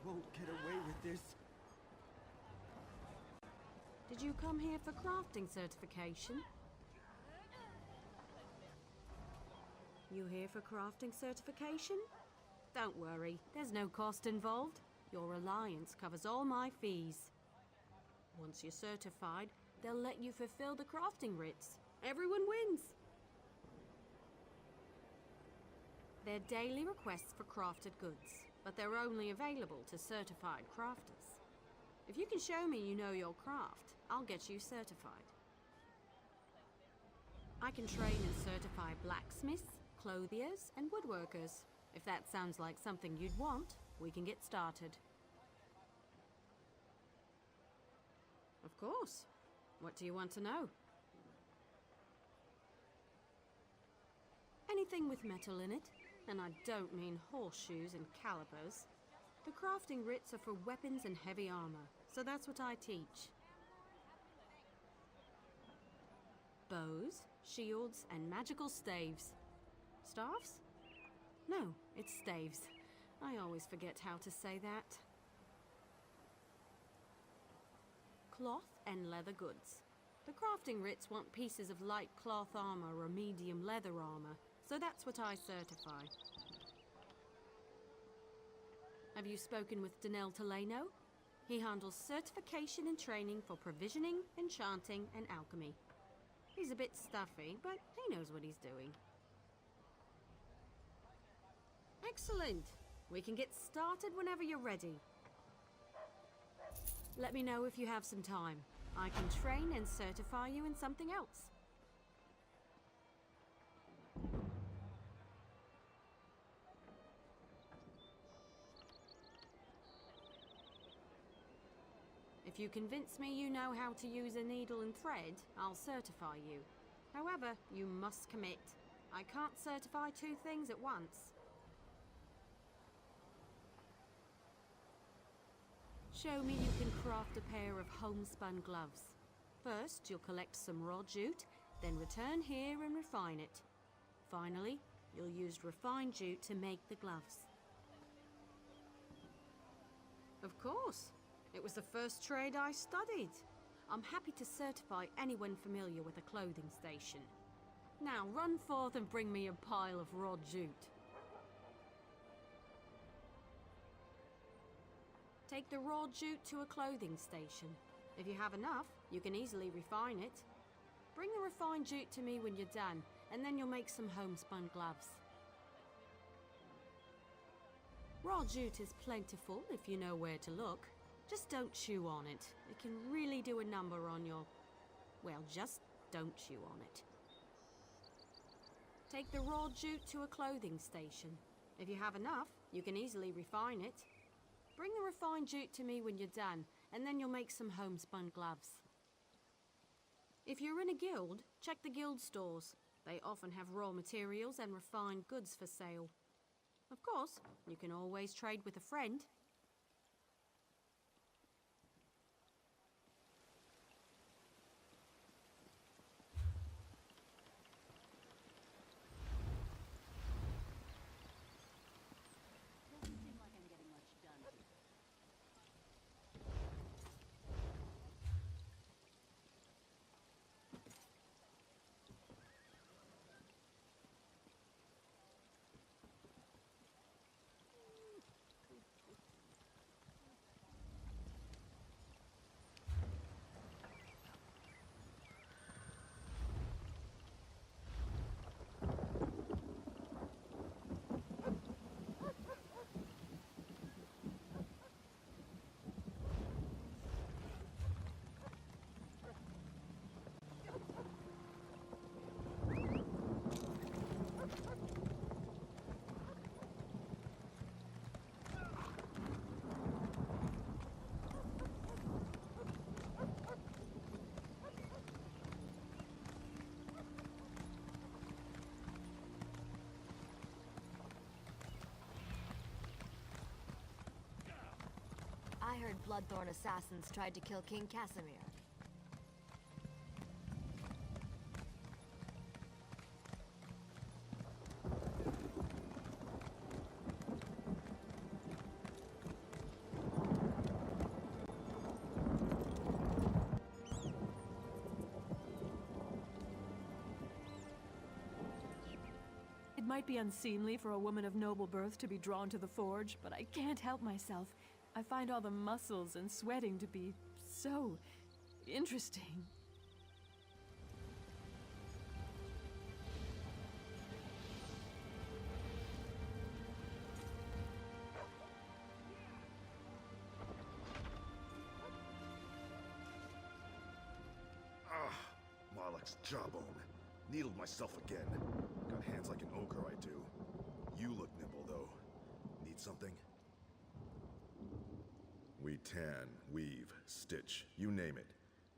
won't get away with this. Did you come here for crafting certification? You here for crafting certification? Don't worry, there's no cost involved. Your alliance covers all my fees. Once you're certified, they'll let you fulfill the crafting writs. Everyone wins! They're daily requests for crafted goods, but they're only available to certified crafters. If you can show me you know your craft, I'll get you certified. I can train and certify blacksmiths, clothiers, and woodworkers. If that sounds like something you'd want, we can get started. Of course. What do you want to know? Anything with metal in it, and I don't mean horseshoes and calipers. The crafting writs are for weapons and heavy armor, so that's what I teach. Bows, shields, and magical staves. Staffs? No, it's staves. I always forget how to say that. Cloth and leather goods. The crafting writs want pieces of light cloth armor or medium leather armor, so that's what I certify. Have you spoken with Danel Teleno? He handles certification and training for provisioning, enchanting, and alchemy. He's a bit stuffy, but he knows what he's doing. Excellent! We can get started whenever you're ready. Let me know if you have some time. I can train and certify you in something else. If you convince me you know how to use a needle and thread, I'll certify you. However, you must commit. I can't certify two things at once. Show me you can craft a pair of homespun gloves. First, you'll collect some raw jute, then return here and refine it. Finally, you'll use refined jute to make the gloves. Of course. It was the first trade I studied. I'm happy to certify anyone familiar with a clothing station. Now run forth and bring me a pile of raw jute. Take the raw jute to a clothing station. If you have enough, you can easily refine it. Bring the refined jute to me when you're done, and then you'll make some homespun gloves. Raw jute is plentiful if you know where to look. Just don't chew on it. It can really do a number on your... Well, just don't chew on it. Take the raw jute to a clothing station. If you have enough, you can easily refine it. Bring the refined jute to me when you're done, and then you'll make some homespun gloves. If you're in a guild, check the guild stores. They often have raw materials and refined goods for sale. Of course, you can always trade with a friend. I heard Bloodthorn assassins tried to kill King Casimir. might be unseemly for a woman of noble birth to be drawn to the forge, but I can't help myself. I find all the muscles and sweating to be so interesting. Marlek's jawbone. Needled myself again. Got hands like an ogre, I do. You look nimble, though. Need something? We tan, weave, stitch, you name it.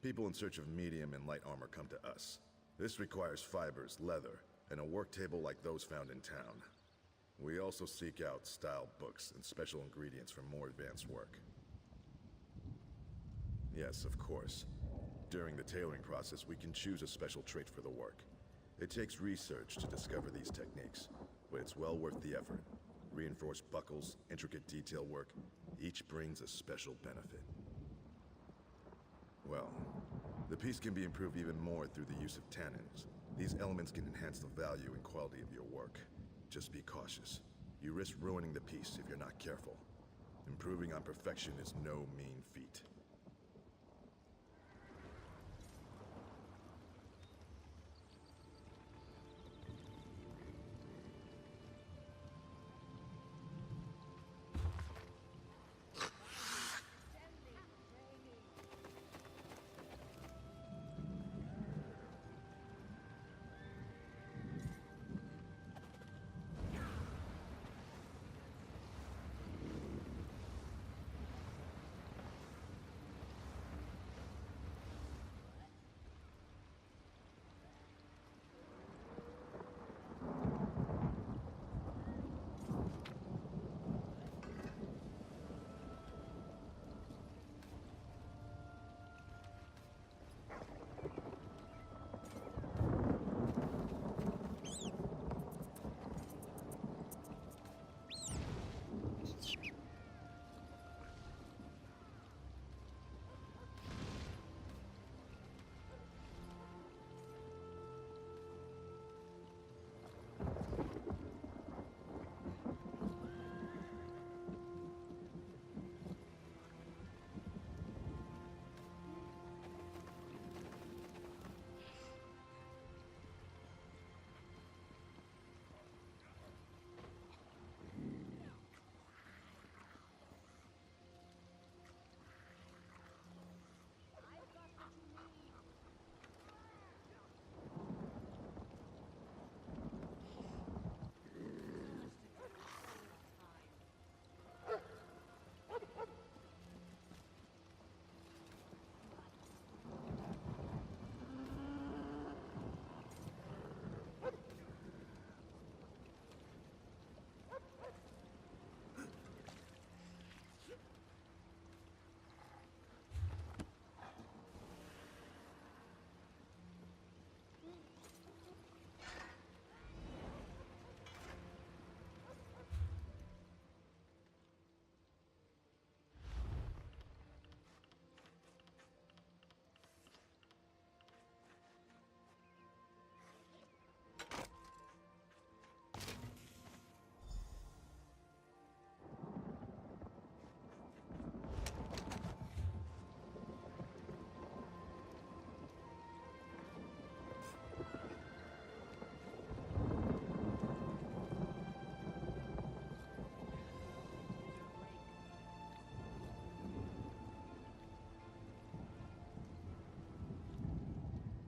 People in search of medium and light armor come to us. This requires fibers, leather, and a work table like those found in town. We also seek out style books and special ingredients for more advanced work. Yes, of course. During the tailoring process, we can choose a special trait for the work. It takes research to discover these techniques, but it's well worth the effort. Reinforced buckles, intricate detail work, each brings a special benefit. Well, the piece can be improved even more through the use of tannins. These elements can enhance the value and quality of your work. Just be cautious. You risk ruining the piece if you're not careful. Improving on perfection is no mean feat.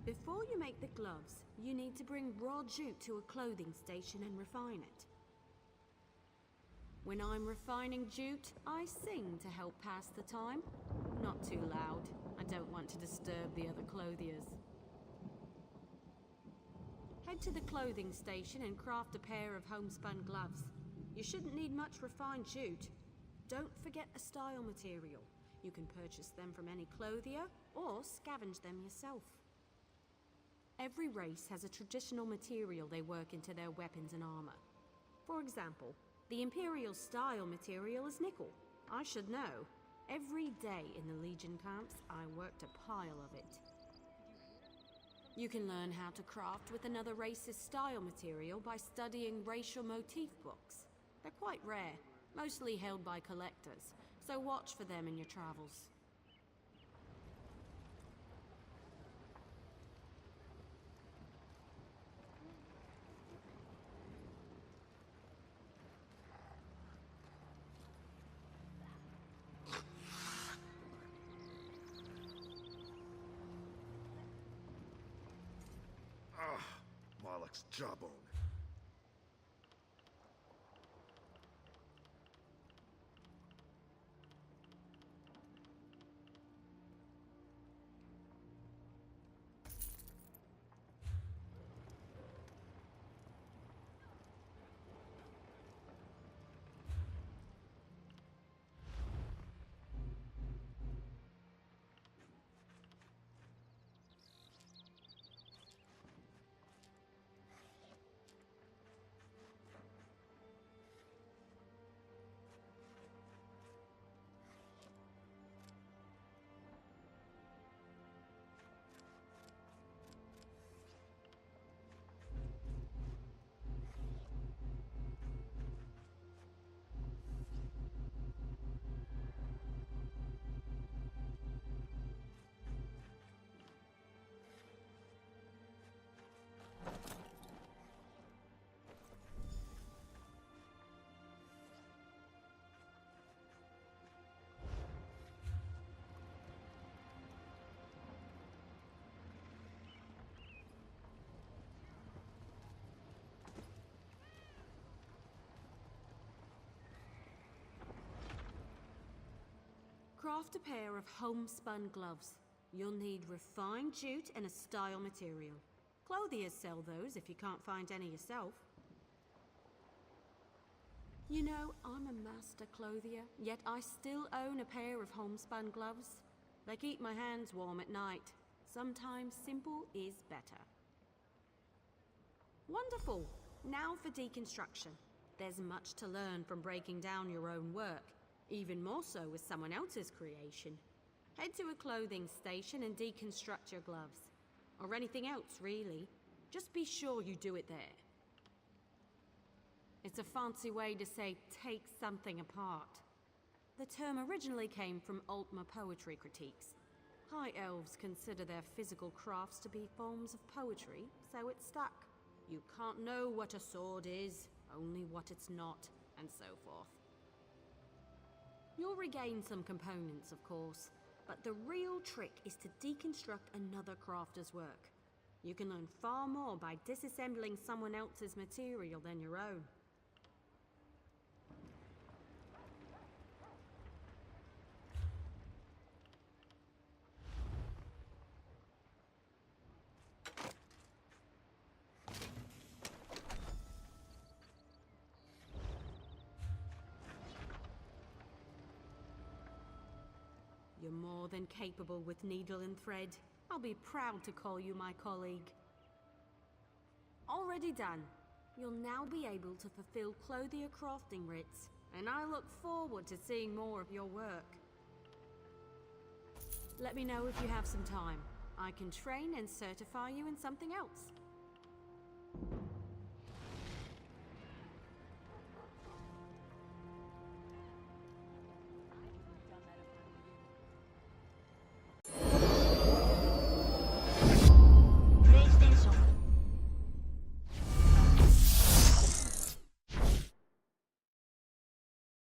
Before you make the gloves, you need to bring raw jute to a clothing station and refine it. When I'm refining jute, I sing to help pass the time. Not too loud. I don't want to disturb the other clothiers. Head to the clothing station and craft a pair of homespun gloves. You shouldn't need much refined jute. Don't forget a style material. You can purchase them from any clothier or scavenge them yourself. Every race has a traditional material they work into their weapons and armor. For example, the Imperial style material is nickel. I should know. Every day in the Legion camps, I worked a pile of it. You can learn how to craft with another race's style material by studying racial motif books. They're quite rare, mostly held by collectors, so watch for them in your travels. Moloch's jawbone. Craft a pair of homespun gloves. You'll need refined jute and a style material. Clothiers sell those if you can't find any yourself. You know, I'm a master clothier, yet I still own a pair of homespun gloves. They keep my hands warm at night. Sometimes simple is better. Wonderful! Now for deconstruction. There's much to learn from breaking down your own work. Even more so with someone else's creation. Head to a clothing station and deconstruct your gloves. Or anything else, really. Just be sure you do it there. It's a fancy way to say, take something apart. The term originally came from Altmer poetry critiques. High elves consider their physical crafts to be forms of poetry, so it stuck. You can't know what a sword is, only what it's not, and so forth. You'll regain some components, of course, but the real trick is to deconstruct another crafter's work. You can learn far more by disassembling someone else's material than your own. You're more than capable with needle and thread. I'll be proud to call you my colleague. Already done. You'll now be able to fulfill Clothier crafting writs, and I look forward to seeing more of your work. Let me know if you have some time. I can train and certify you in something else.